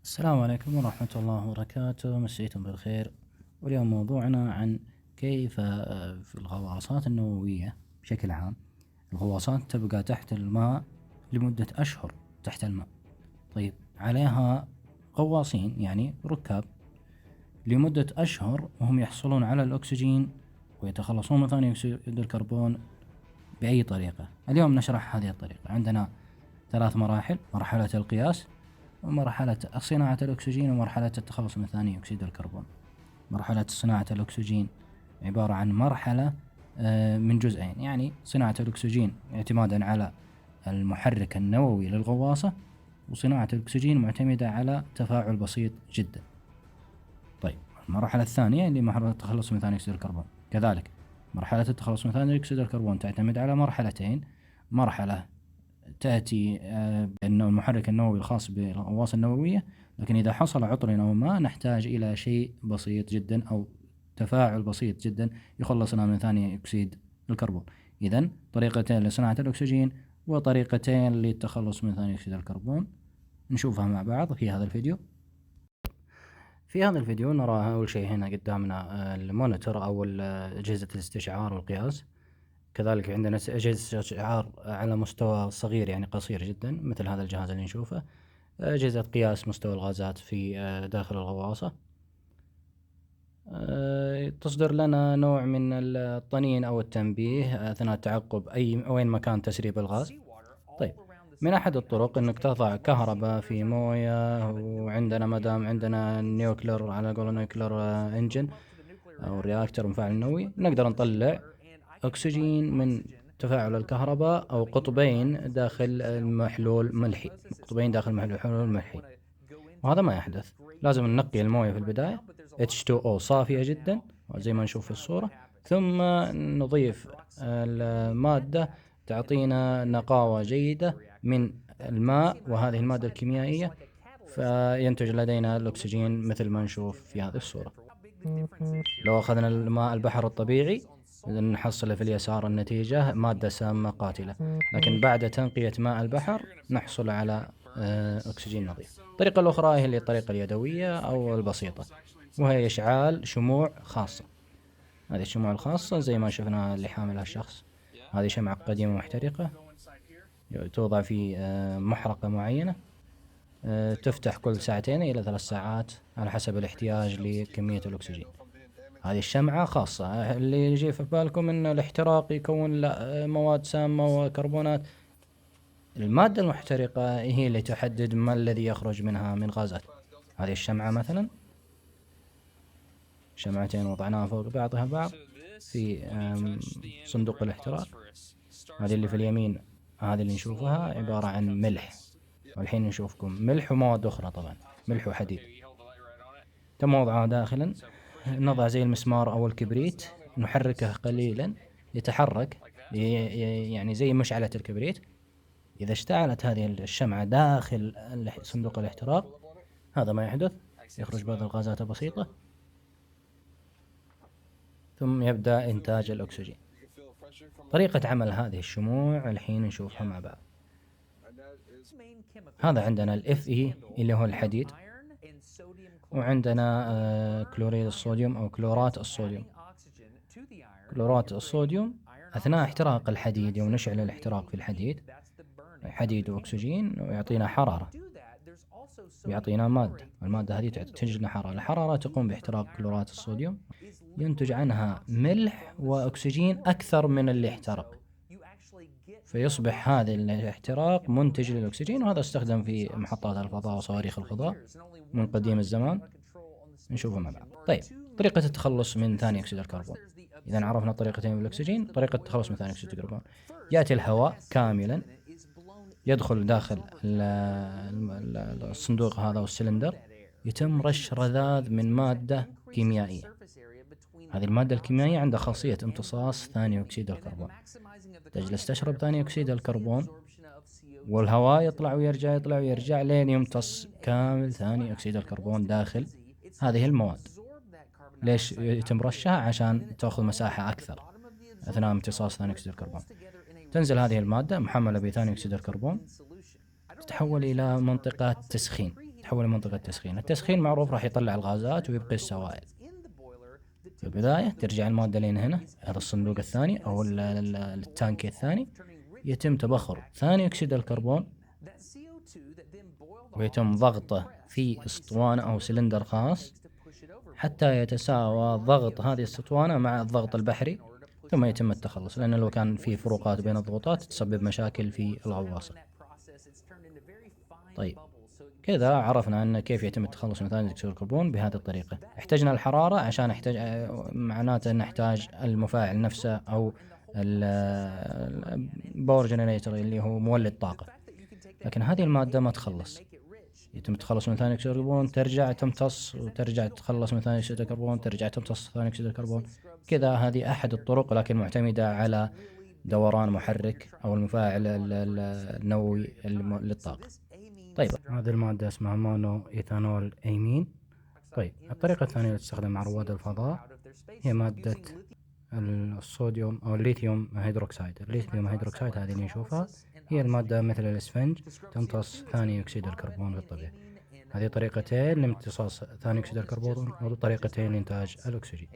السلام عليكم ورحمة الله وبركاته، مسيتم بالخير. واليوم موضوعنا عن كيف في الغواصات النووية بشكل عام. الغواصات تبقى تحت الماء لمدة أشهر تحت الماء. طيب، عليها غواصين يعني ركاب لمدة أشهر وهم يحصلون على الأكسجين ويتخلصون من ثاني أكسيد الكربون بأي طريقة. اليوم نشرح هذه الطريقة. عندنا 3 مراحل: مرحلة القياس، ومرحلة صناعة الأكسجين، ومرحلة التخلص من ثاني أكسيد الكربون. مرحلة صناعة الأكسجين عبارة عن مرحلة من جزئين، يعني صناعة الأكسجين اعتمادا على المحرك النووي للغواصة، وصناعة الأكسجين معتمدة على تفاعل بسيط جدا. طيب، المرحلة الثانية اللي مرحلة التخلص من ثاني أكسيد الكربون، كذلك مرحلة التخلص من ثاني أكسيد الكربون تعتمد على مرحلتين: مرحلة تأتي بأنه المحرك النووي الخاص بالغواصة النووية، لكن إذا حصل عطل أو ما نحتاج إلى شيء بسيط جدا أو تفاعل بسيط جدا يخلصنا من ثاني أكسيد الكربون. إذن طريقتين لصناعة الأكسجين وطريقتين للتخلص من ثاني أكسيد الكربون نشوفها مع بعض في هذا الفيديو. في هذا الفيديو نرى أول شيء هنا قدامنا المونيتور أو أجهزة الاستشعار والقياس. كذلك عندنا أجهزة استشعار على مستوى صغير يعني قصير جدا مثل هذا الجهاز اللي نشوفه، أجهزة قياس مستوى الغازات في داخل الغواصة. تصدر لنا نوع من الطنين أو التنبيه أثناء تعقب وين مكان تسريب الغاز. طيب، من أحد الطرق أنك تضع كهرباء في موية، وعندنا مدام عندنا نيوكلر على قول نيوكلر انجن أو رياكتر مفاعل نووي، نقدر نطلع أكسجين من تفاعل الكهرباء أو قطبين داخل المحلول ملحي، قطبين داخل محلول ملحي، وهذا ما يحدث. لازم ننقي الموية في البداية H2O صافية جدا زي ما نشوف في الصورة، ثم نضيف المادة تعطينا نقاوة جيدة من الماء وهذه المادة الكيميائية، فينتج لدينا الأكسجين مثل ما نشوف في هذه الصورة. لو أخذنا الماء البحر الطبيعي نحصل في اليسار النتيجة مادة سامة قاتلة، لكن بعد تنقية ماء البحر نحصل على أكسجين نظيف. الطريقة الأخرى هي الطريقة اليدوية أو البسيطة، وهي إشعال شموع خاصة. هذه الشموع الخاصة زي ما شفنا اللي حاملها الشخص، هذه شمعة قديمة محترقة توضع في محرقة معينة، تفتح كل 2 إلى 3 ساعات على حسب الاحتياج لكمية الأكسجين. هذه الشمعة خاصة. اللي يجي في بالكم أن الاحتراق يكون مواد سامة وكربونات، المادة المحترقة هي اللي تحدد ما الذي يخرج منها من غازات. هذه الشمعة مثلا، شمعتين وضعناها فوق بعضها بعض في صندوق الاحتراق. هذه اللي في اليمين هذه اللي نشوفها عبارة عن ملح، والحين نشوفكم ملح ومواد أخرى، طبعا ملح وحديد تم وضعها داخلا. نضع زي المسمار أو الكبريت، نحركه قليلا يتحرك يعني زي مشعلة الكبريت. إذا اشتعلت هذه الشمعة داخل صندوق الاحتراق هذا ما يحدث، يخرج بعض الغازات بسيطة ثم يبدأ إنتاج الأكسجين. طريقة عمل هذه الشموع الحين نشوفها مع بعض. هذا عندنا ال Fe اللي هو الحديد، وعندنا كلوريد الصوديوم أو كلورات الصوديوم. كلورات الصوديوم أثناء احتراق الحديد، يوم نشعل الاحتراق في الحديد، حديد وأكسجين، ويعطينا حرارة ويعطينا مادة، المادة هذه تنتج لنا حرارة. الحرارة تقوم باحتراق كلورات الصوديوم، ينتج عنها ملح وأكسجين أكثر من اللي احترق، فيصبح هذا الاحتراق منتج للأكسجين، وهذا استخدم في محطات الفضاء وصواريخ الفضاء من قديم الزمان. نشوفه مع بعض. طيب، طريقة التخلص من ثاني أكسيد الكربون. إذا عرفنا طريقتين بالأكسجين، طريقة التخلص من ثاني أكسيد الكربون: يأتي الهواء كاملا يدخل داخل الصندوق هذا والسلندر، يتم رش رذاذ من مادة كيميائية. هذه المادة الكيميائية عندها خاصية امتصاص ثاني أكسيد الكربون. تجلس تشرب ثاني أكسيد الكربون والهواء يطلع ويرجع يطلع ويرجع لين يمتص كامل ثاني أكسيد الكربون داخل هذه المواد. ليش يتم رشها؟ عشان تأخذ مساحة أكثر أثناء امتصاص ثاني أكسيد الكربون. تنزل هذه المادة محملة بثاني أكسيد الكربون، تتحول إلى منطقة تسخين تحول لمنطقة تسخين. التسخين معروف راح يطلع الغازات ويبقي السوائل. في البداية ترجع المادة لين هنا، هذا الصندوق الثاني أو التانكي الثاني، يتم تبخر ثاني أكسيد الكربون ويتم ضغطه في اسطوانة أو سلندر خاص حتى يتساوى ضغط هذه الاسطوانة مع الضغط البحري، ثم يتم التخلص، لأن لو كان في فروقات بين الضغوطات تسبب مشاكل في الغواصة. طيب كذا عرفنا أن كيف يتم التخلص من ثاني أكسيد الكربون بهذه الطريقة. احتجنا الحرارة عشان معناته نحتاج المفاعل نفسه أو الباور جنريتور اللي هو مولد طاقة. لكن هذه المادة ما تخلص، يتم التخلص من ثاني أكسيد الكربون، ترجع تمتص وترجع تتخلص من ثاني أكسيد الكربون، ترجع تمتص ثاني أكسيد الكربون. كذا هذه أحد الطرق، لكن معتمدة على دوران محرك أو المفاعل النووي للطاقة. طيب هذه المادة اسمها مونو إيثانول أمين. طيب الطريقة الثانية اللي تستخدم مع رواد الفضاء هي مادة الصوديوم أو الليثيوم هيدروكسيد. الليثيوم هيدروكسيد هذه اللي نشوفها هي المادة مثل الإسفنج تمتص ثاني أكسيد الكربون في الطبيعة. هذه طريقتين لامتصاص ثاني أكسيد الكربون وطريقتين لإنتاج الأكسجين.